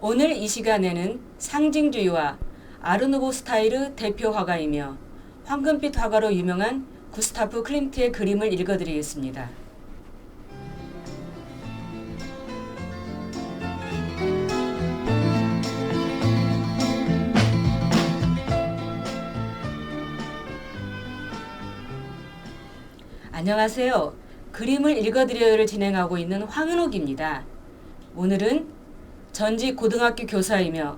오늘 이 시간에는 상징주의와 아르누보 스타일의 대표 화가이며 황금빛 화가로 유명한 구스타프 클림트의 그림을 읽어드리겠습니다. 안녕하세요. 그림을 읽어드려요를 진행하고 있는 황은옥입니다. 오늘은 전직 고등학교 교사이며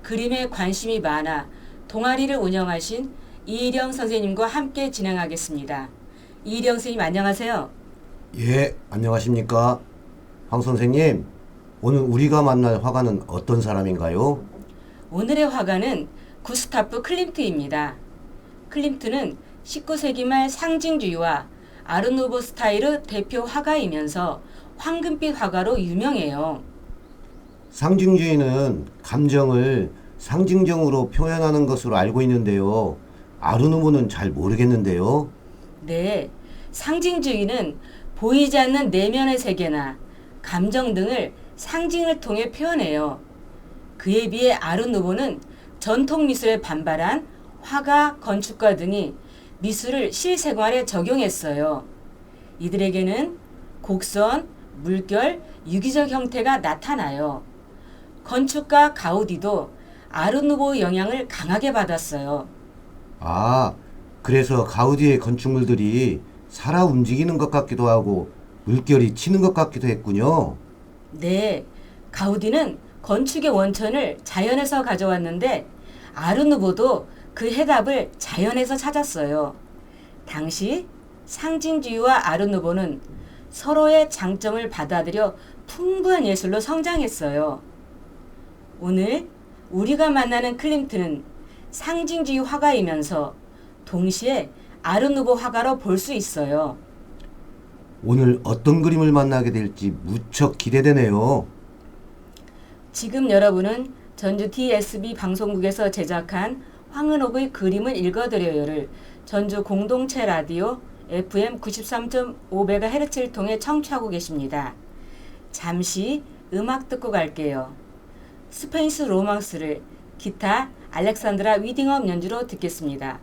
그림에 관심이 많아 동아리를 운영하신 이희령 선생님과 함께 진행하겠습니다. 이희령 선생님 안녕하세요. 예, 안녕하십니까. 황 선생님, 오늘 우리가 만날 화가는 어떤 사람인가요? 오늘의 화가는 구스타프 클림트입니다. 클림트는 19세기 말 상징주의와 아르누보 스타일의 대표 화가이면서 황금빛 화가로 유명해요. 상징주의는 감정을 상징적으로 표현하는 것으로 알고 있는데요. 아르누보는 잘 모르겠는데요. 네, 상징주의는 보이지 않는 내면의 세계나 감정 등을 상징을 통해 표현해요. 그에 비해 아르누보는 전통 미술에 반발한 화가, 건축가 등이 미술을 실생활에 적용했어요. 이들에게는 곡선, 물결, 유기적 형태가 나타나요. 건축가 가우디도 아르누보 영향을 강하게 받았어요. 아, 그래서 가우디의 건축물들이 살아 움직이는 것 같기도 하고 물결이 치는 것 같기도 했군요. 네, 가우디는 건축의 원천을 자연에서 가져왔는데 아르누보도 그 해답을 자연에서 찾았어요. 당시 상징주의와 아르누보는 서로의 장점을 받아들여 풍부한 예술로 성장했어요. 오늘 우리가 만나는 클림트는 상징주의 화가이면서 동시에 아르누보 화가로 볼 수 있어요. 오늘 어떤 그림을 만나게 될지 무척 기대되네요. 지금 여러분은 전주 TSB 방송국에서 제작한 황은옥의 그림을 읽어드려요를 전주 공동체 라디오 FM 93.5MHz를 통해 청취하고 계십니다. 잠시 음악 듣고 갈게요. 스페인스 로망스를 기타 알렉산드라 위딩엄 연주로 듣겠습니다.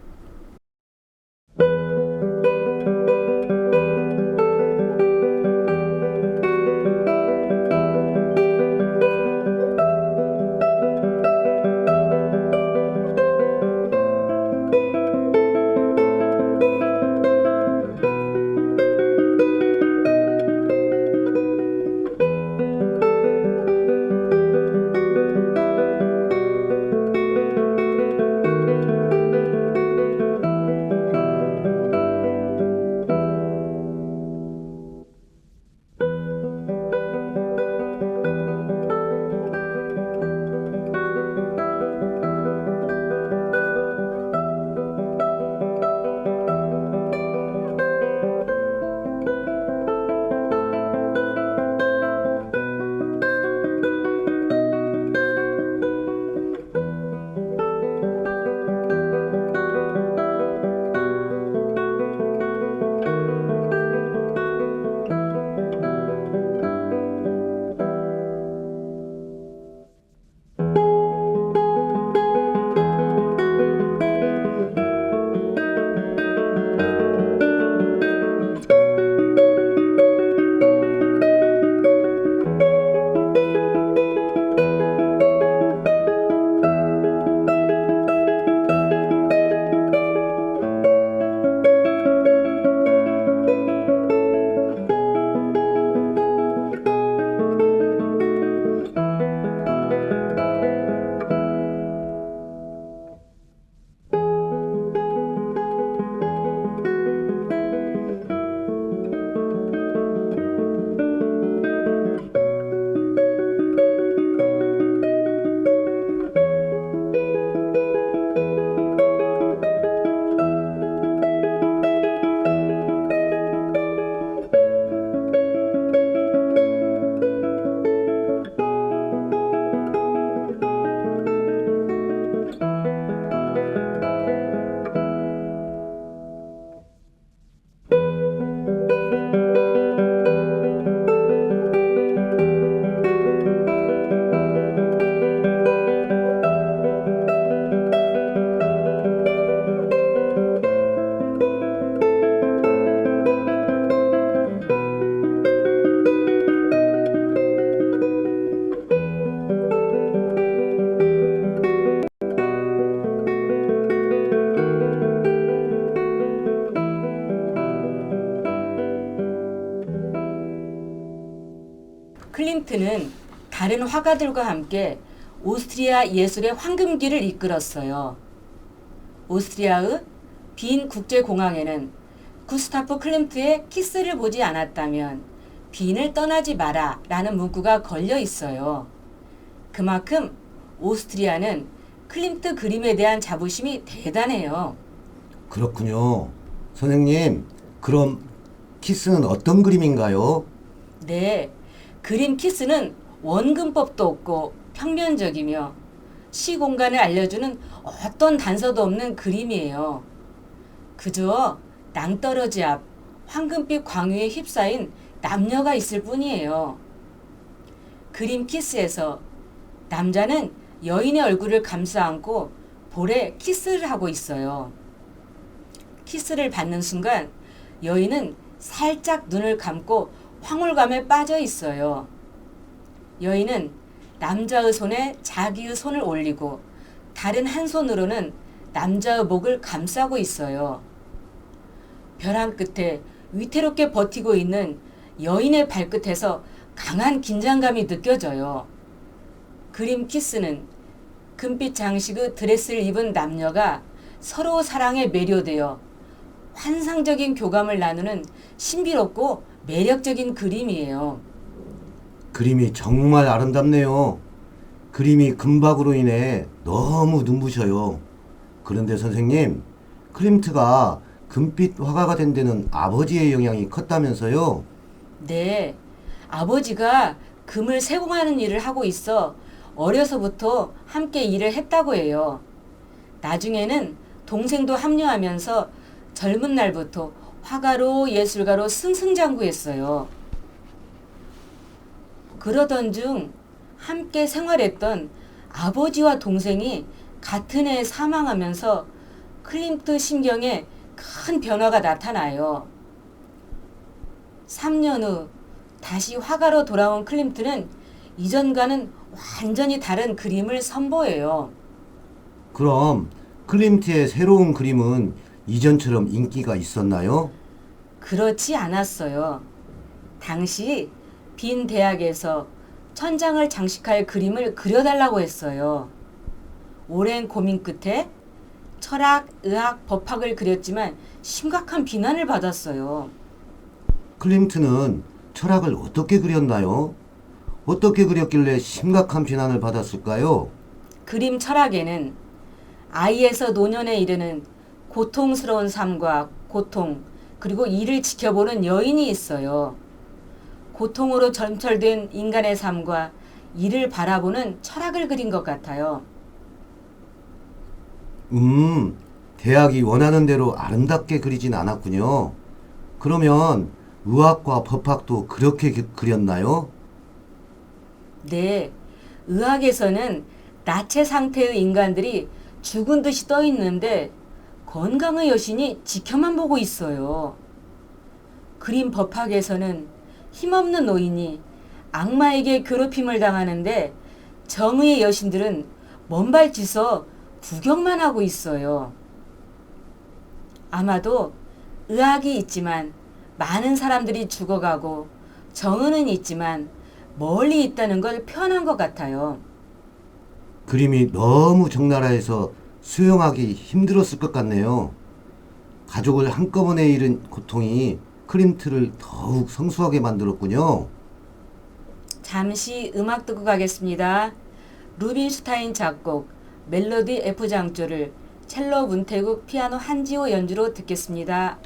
클림트는 다른 화가들과 함께 오스트리아 예술의 황금기를 이끌었어요. 오스트리아의 빈 국제공항에는 구스타프 클림트의 키스를 보지 않았다면 빈을 떠나지 마라 라는 문구가 걸려 있어요. 그만큼 오스트리아는 클림트 그림에 대한 자부심이 대단해요. 그렇군요. 선생님, 그럼 키스는 어떤 그림인가요? 네, 그림 키스는 원근법도 없고 평면적이며 시공간을 알려주는 어떤 단서도 없는 그림이에요. 그저 낭떠러지 앞 황금빛 광유에 휩싸인 남녀가 있을 뿐이에요. 그림 키스에서 남자는 여인의 얼굴을 감싸 안고 볼에 키스를 하고 있어요. 키스를 받는 순간 여인은 살짝 눈을 감고 황홀감에 빠져 있어요. 여인은 남자의 손에 자기의 손을 올리고 다른 한 손으로는 남자의 목을 감싸고 있어요. 벼랑 끝에 위태롭게 버티고 있는 여인의 발끝에서 강한 긴장감이 느껴져요. 그림 키스는 금빛 장식의 드레스를 입은 남녀가 서로 사랑에 매료되어 환상적인 교감을 나누는 신비롭고 매력적인 그림이에요. 그림이 정말 아름답네요. 그림이 금박으로 인해 너무 눈부셔요. 그런데 선생님, 클림트가 금빛 화가가 된 데는 아버지의 영향이 컸다면서요? 네, 아버지가 금을 세공하는 일을 하고 있어 어려서부터 함께 일을 했다고 해요. 나중에는 동생도 합류하면서 젊은 날부터 화가로 예술가로 승승장구했어요. 그러던 중 함께 생활했던 아버지와 동생이 같은 해에 사망하면서 클림트 심경에 큰 변화가 나타나요. 3년 후 다시 화가로 돌아온 클림트는 이전과는 완전히 다른 그림을 선보여요. 그럼 클림트의 새로운 그림은 이전처럼 인기가 있었나요? 그렇지 않았어요. 당시 빈 대학에서 천장을 장식할 그림을 그려달라고 했어요. 오랜 고민 끝에 철학, 의학, 법학을 그렸지만 심각한 비난을 받았어요. 클림트는 철학을 어떻게 그렸나요? 어떻게 그렸길래 심각한 비난을 받았을까요? 그림 철학에는 아이에서 노년에 이르는 고통스러운 삶과 고통, 그리고 이를 지켜보는 여인이 있어요. 고통으로 점철된 인간의 삶과 이를 바라보는 철학을 그린 것 같아요. 대학이 원하는 대로 아름답게 그리진 않았군요. 그러면 의학과 법학도 그렇게 그렸나요? 네, 의학에서는 나체 상태의 인간들이 죽은 듯이 떠 있는데 건강의 여신이 지켜만 보고 있어요. 그림 법학에서는 힘없는 노인이 악마에게 괴롭힘을 당하는데 정의의 여신들은 먼발치서 구경만 하고 있어요. 아마도 의학이 있지만 많은 사람들이 죽어가고 정의는 있지만 멀리 있다는 걸 표현한 것 같아요. 그림이 너무 적나라해서 수용하기 힘들었을 것 같네요. 가족을 한꺼번에 잃은 고통이 클림트를 더욱 성수하게 만들었군요. 잠시 음악 듣고 가겠습니다. 루빈슈타인 작곡, 멜로디 F장조를 첼로 문태국, 피아노 한지호 연주로 듣겠습니다.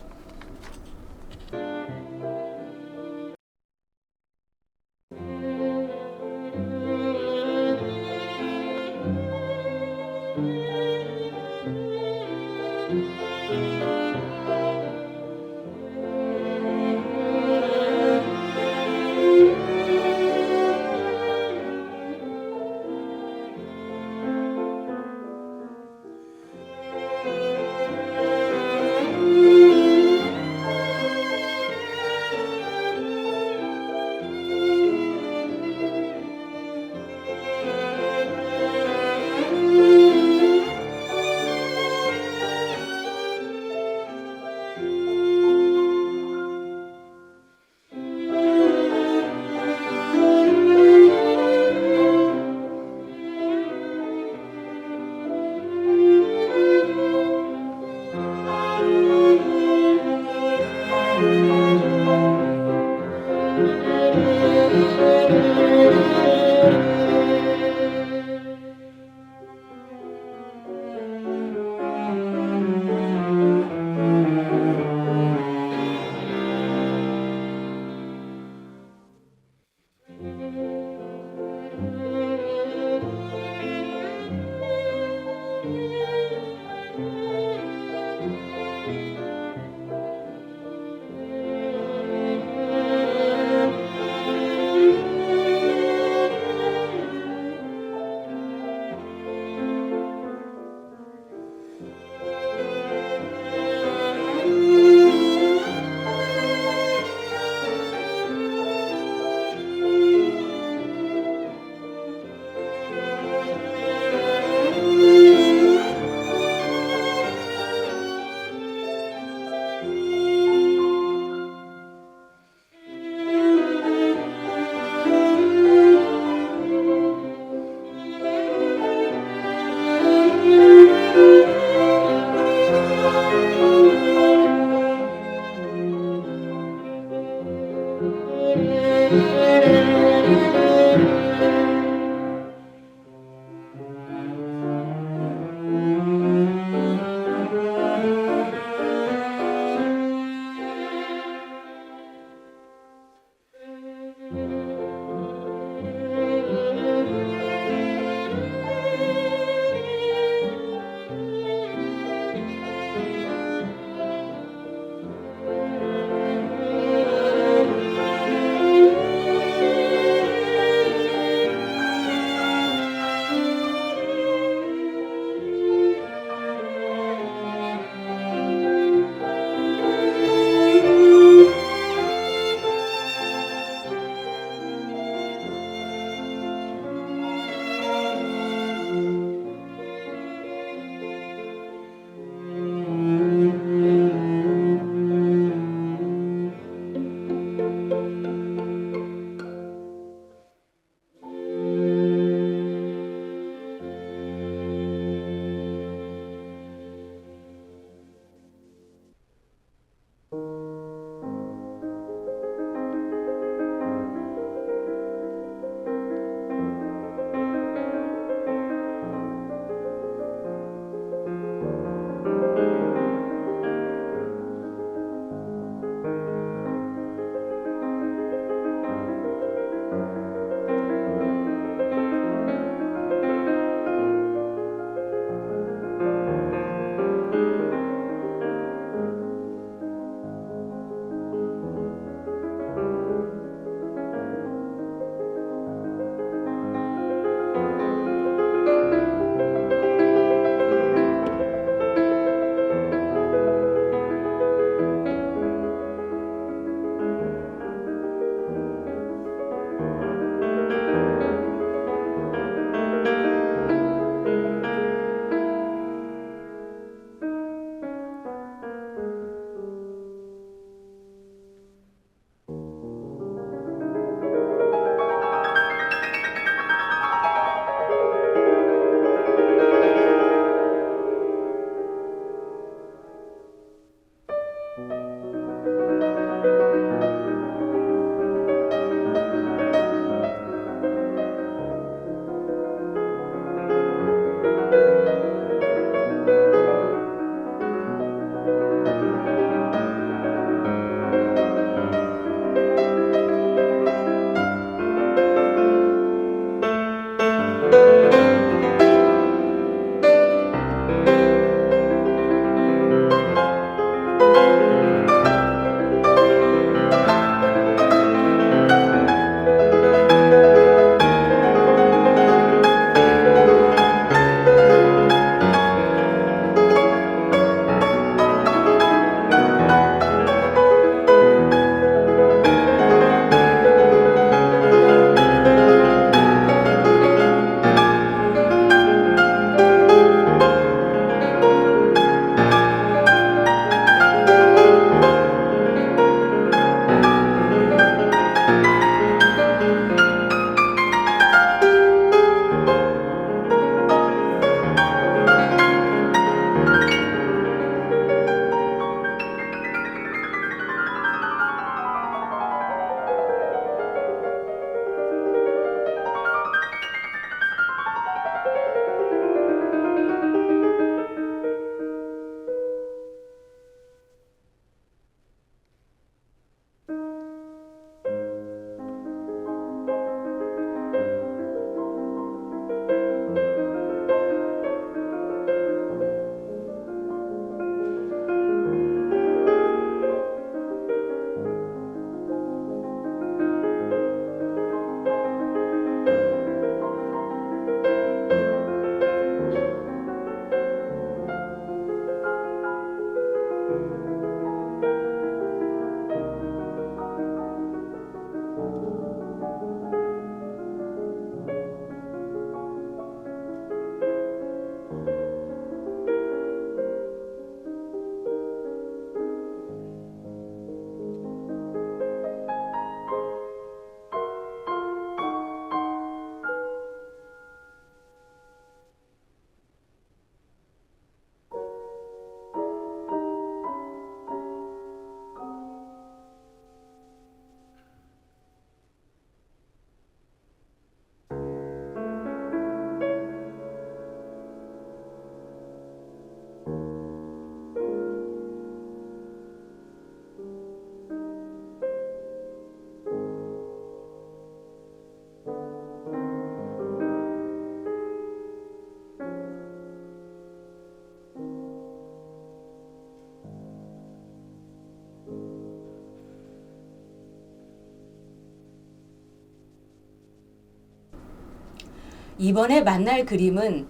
이번에 만날 그림은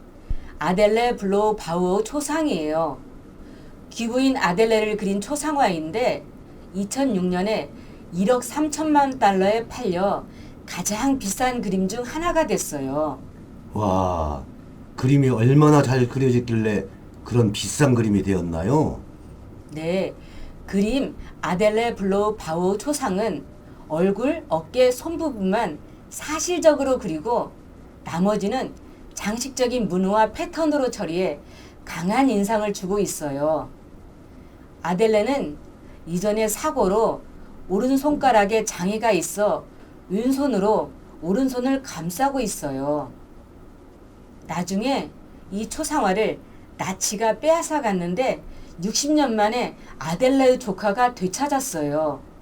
아델레 블로우 바우어 초상이에요. 귀부인 아델레를 그린 초상화인데 2006년에 1억 3천만 달러에 팔려 가장 비싼 그림 중 하나가 됐어요. 와, 그림이 얼마나 잘 그려졌길래 그런 비싼 그림이 되었나요? 네, 그림 아델레 블로우 바우 초상은 얼굴, 어깨, 손 부분만 사실적으로 그리고 나머지는 장식적인 문호와 패턴으로 처리해 강한 인상을 주고 있어요. 아델레는 이전에 사고로 오른손가락에 장애가 있어 왼손으로 오른손을 감싸고 있어요. 나중에 이 초상화를 나치가 빼앗아 갔는데 60년 만에 아델레의 조카가 되찾았어요.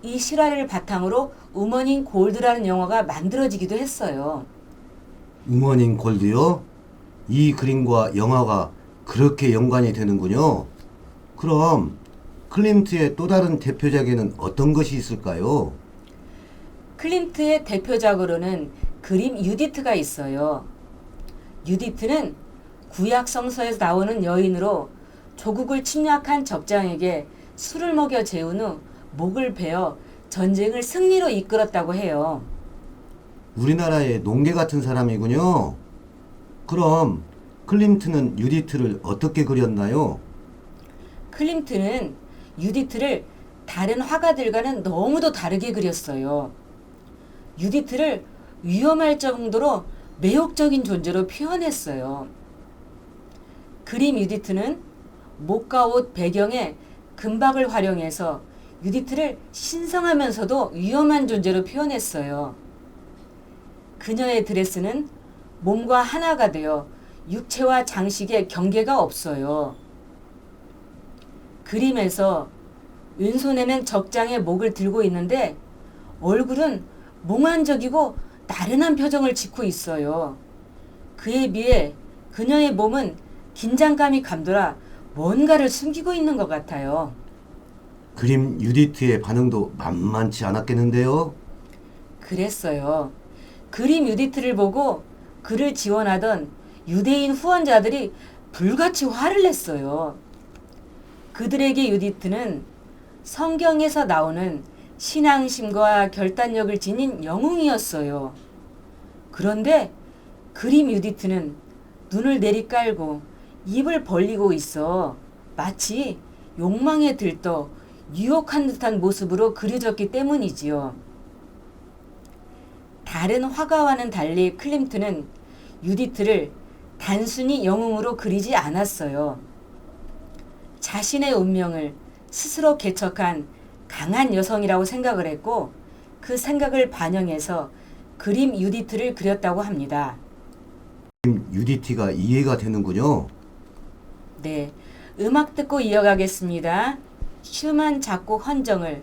이 실화를 바탕으로 우먼 인 골드라는 영화가 만들어지기도 했어요. 우먼인 골드요? 이 그림과 영화가 그렇게 연관이 되는군요. 그럼 클림트의 또 다른 대표작에는 어떤 것이 있을까요? 클림트의 대표작으로는 그림 유디트가 있어요. 유디트는 구약 성서에서 나오는 여인으로 조국을 침략한 적장에게 술을 먹여 재운 후 목을 베어 전쟁을 승리로 이끌었다고 해요. 우리나라의 농계 같은 사람이군요. 그럼 클림트는 유디트를 어떻게 그렸나요? 클림트는 유디트를 다른 화가들과는 너무도 다르게 그렸어요. 유디트를 위험할 정도로 매혹적인 존재로 표현했어요. 그림 유디트는 목과 옷 배경에 금박을 활용해서 유디트를 신성하면서도 위험한 존재로 표현했어요. 그녀의 드레스는 몸과 하나가 되어 육체와 장식에 경계가 없어요. 그림에서 왼손에는 적장의 목을 들고 있는데 얼굴은 몽환적이고 나른한 표정을 짓고 있어요. 그에 비해 그녀의 몸은 긴장감이 감돌아 뭔가를 숨기고 있는 것 같아요. 그림 유디트의 반응도 만만치 않았겠는데요? 그랬어요. 그림 유디트를 보고 그를 지원하던 유대인 후원자들이 불같이 화를 냈어요. 그들에게 유디트는 성경에서 나오는 신앙심과 결단력을 지닌 영웅이었어요. 그런데 그림 유디트는 눈을 내리깔고 입을 벌리고 있어 마치 욕망에 들떠 유혹한 듯한 모습으로 그려졌기 때문이지요. 다른 화가와는 달리 클림트는 유디트를 단순히 영웅으로 그리지 않았어요. 자신의 운명을 스스로 개척한 강한 여성이라고 생각을 했고 그 생각을 반영해서 그림 유디트를 그렸다고 합니다. 그림 유디트가 이해가 되는군요. 네, 음악 듣고 이어가겠습니다. 슈만 작곡 헌정을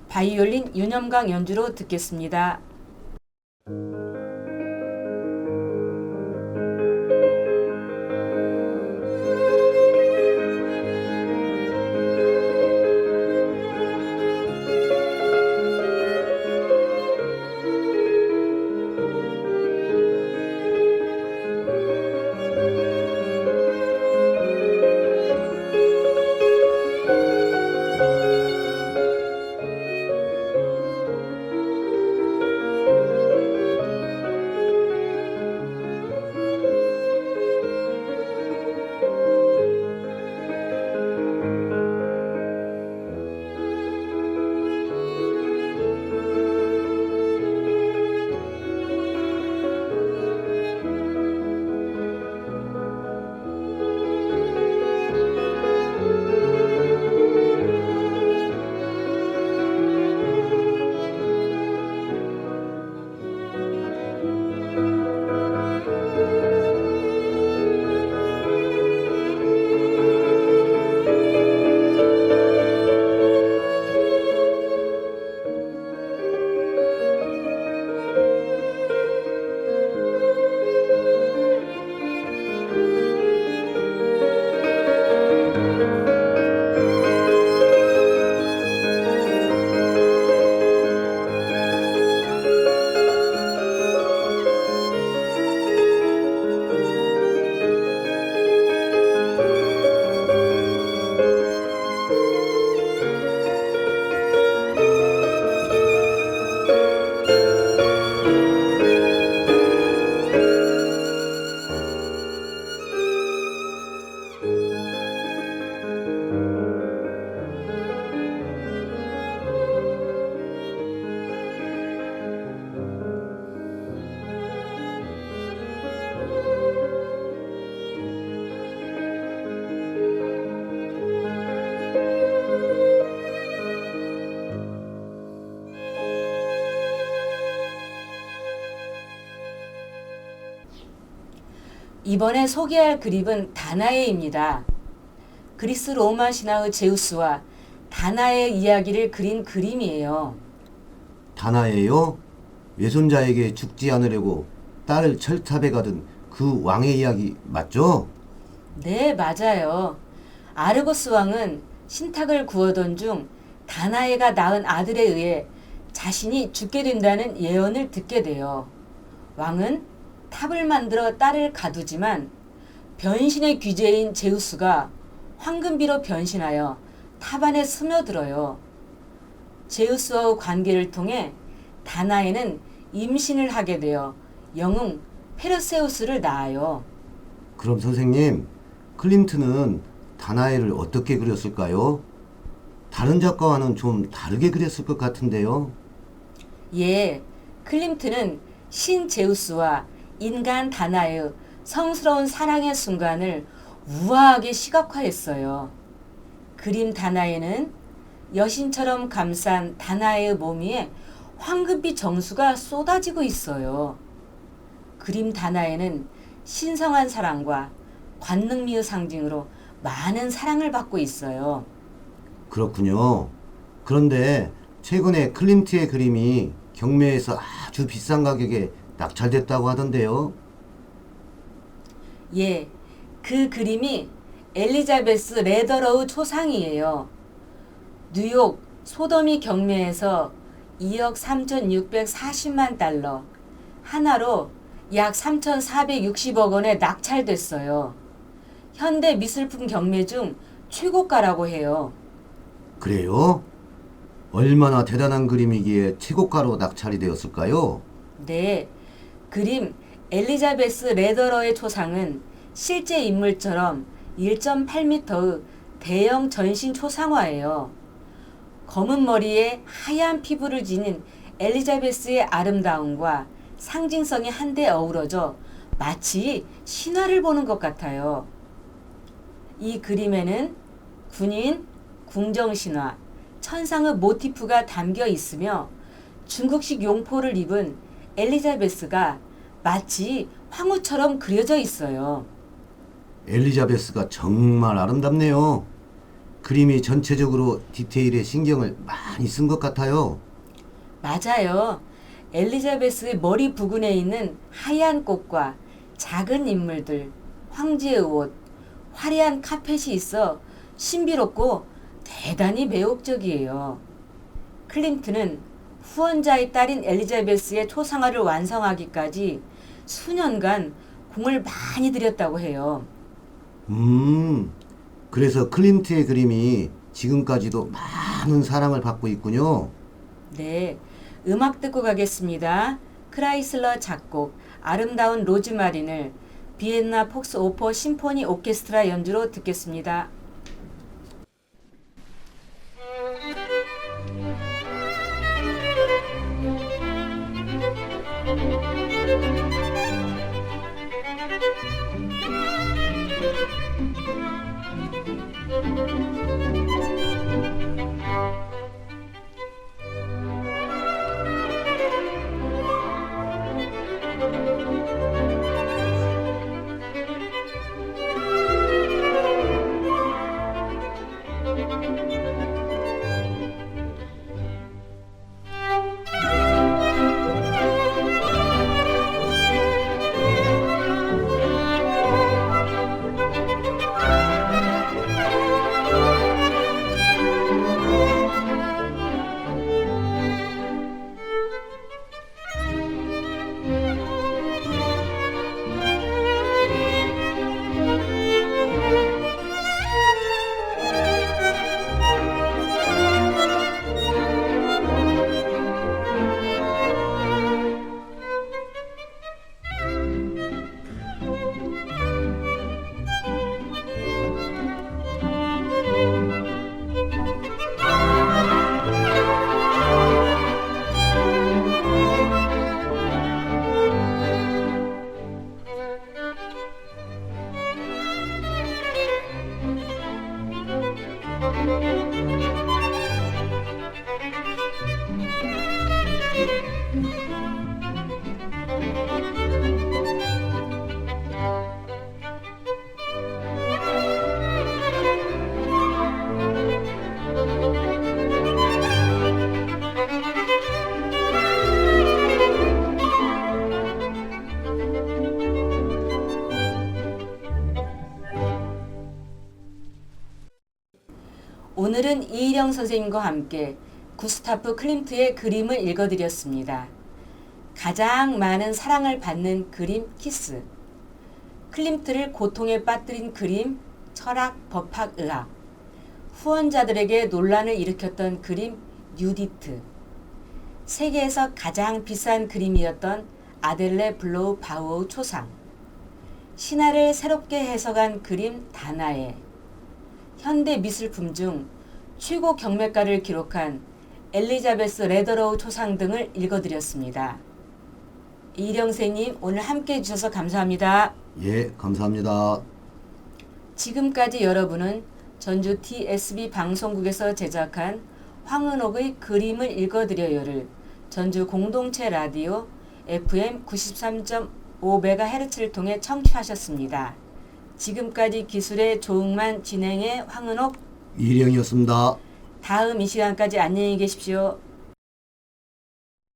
바이올린 윤영강 연주로 듣겠습니다. 이번에 소개할 그림은 다나에입니다. 그리스 로마 신화의 제우스와 다나에의 이야기를 그린 그림이에요. 다나예요? 외손자에게 죽지 않으려고 딸을 철탑에 가둔 그 왕의 이야기 맞죠? 네, 맞아요. 아르고스 왕은 신탁을 구하던 중 다나에가 낳은 아들에 의해 자신이 죽게 된다는 예언을 듣게 돼요. 왕은 탑을 만들어 딸을 가두지만 변신의 귀재인 제우스가 황금비로 변신하여 탑 안에 스며들어요. 제우스와의 관계를 통해 다나에는 임신을 하게 되어 영웅 페르세우스를 낳아요. 그럼 선생님, 클림트는 다나엘을 어떻게 그렸을까요? 다른 작가와는 좀 다르게 그렸을 것 같은데요. 예, 클림트는 신 제우스와 인간 다나의 성스러운 사랑의 순간을 우아하게 시각화했어요. 그림 다나에는 여신처럼 감싼 다나의 몸 위에 황금빛 정수가 쏟아지고 있어요. 그림 다나에는 신성한 사랑과 관능미의 상징으로 많은 사랑을 받고 있어요. 그렇군요. 그런데 최근에 클림트의 그림이 경매에서 아주 비싼 가격에 낙찰됐다고 하던데요. 예, 그 그림이 엘리자베스 레더러우 초상이에요. 뉴욕 소더미 경매에서 2억 3,640만 달러, 하나로 약 3,460억 원에 낙찰됐어요. 현대 미술품 경매 중 최고가라고 해요. 그래요? 얼마나 대단한 그림이기에 최고가로 낙찰이 되었을까요? 네, 그림 엘리자베스 레더러의 초상은 실제 인물처럼 1.8m의 대형 전신 초상화예요. 검은 머리에 하얀 피부를 지닌 엘리자베스의 아름다움과 상징성이 한데 어우러져 마치 신화를 보는 것 같아요. 이 그림에는 군인, 궁정신화, 천상의 모티프가 담겨 있으며 중국식 용포를 입은 엘리자베스가 마치 황후처럼 그려져 있어요. 엘리자베스가 정말 아름답네요. 그림이 전체적으로 디테일에 신경을 많이 쓴 것 같아요. 맞아요. 엘리자베스의 머리 부근에 있는 하얀 꽃과 작은 인물들, 황제의 옷, 화려한 카펫이 있어 신비롭고 대단히 매혹적이에요. 클림트는 후원자의 딸인 엘리자베스의 초상화를 완성하기까지 수년간 공을 많이 들였다고 해요. 그래서 클림트의 그림이 지금까지도 많은 사랑을 받고 있군요. 네, 음악 듣고 가겠습니다. 크라이슬러 작곡 아름다운 로즈마린을 비엔나 폭스 오퍼 심포니 오케스트라 연주로 듣겠습니다. 오늘은 이희령 선생님과 함께 구스타프 클림트의 그림을 읽어드렸습니다. 가장 많은 사랑을 받는 그림 키스, 클림트를 고통에 빠뜨린 그림 철학, 법학, 의학, 후원자들에게 논란을 일으켰던 그림 뉴디트, 세계에서 가장 비싼 그림이었던 아델레 블로우 바우어 초상, 신화를 새롭게 해석한 그림 다나에, 현대 미술품 중 최고 경매가를 기록한 엘리자베스 레더로우 초상 등을 읽어드렸습니다. 이희령 선생님 오늘 함께해 주셔서 감사합니다. 예, 감사합니다. 지금까지 여러분은 전주 TSB 방송국에서 제작한 황은옥의 그림을 읽어드려요를 전주 공동체 라디오 FM 93.5MHz를 통해 청취하셨습니다. 지금까지 기술의 조응만 진행의 황은옥, 이희령이었습니다. 다음 이 시간까지 안녕히 계십시오.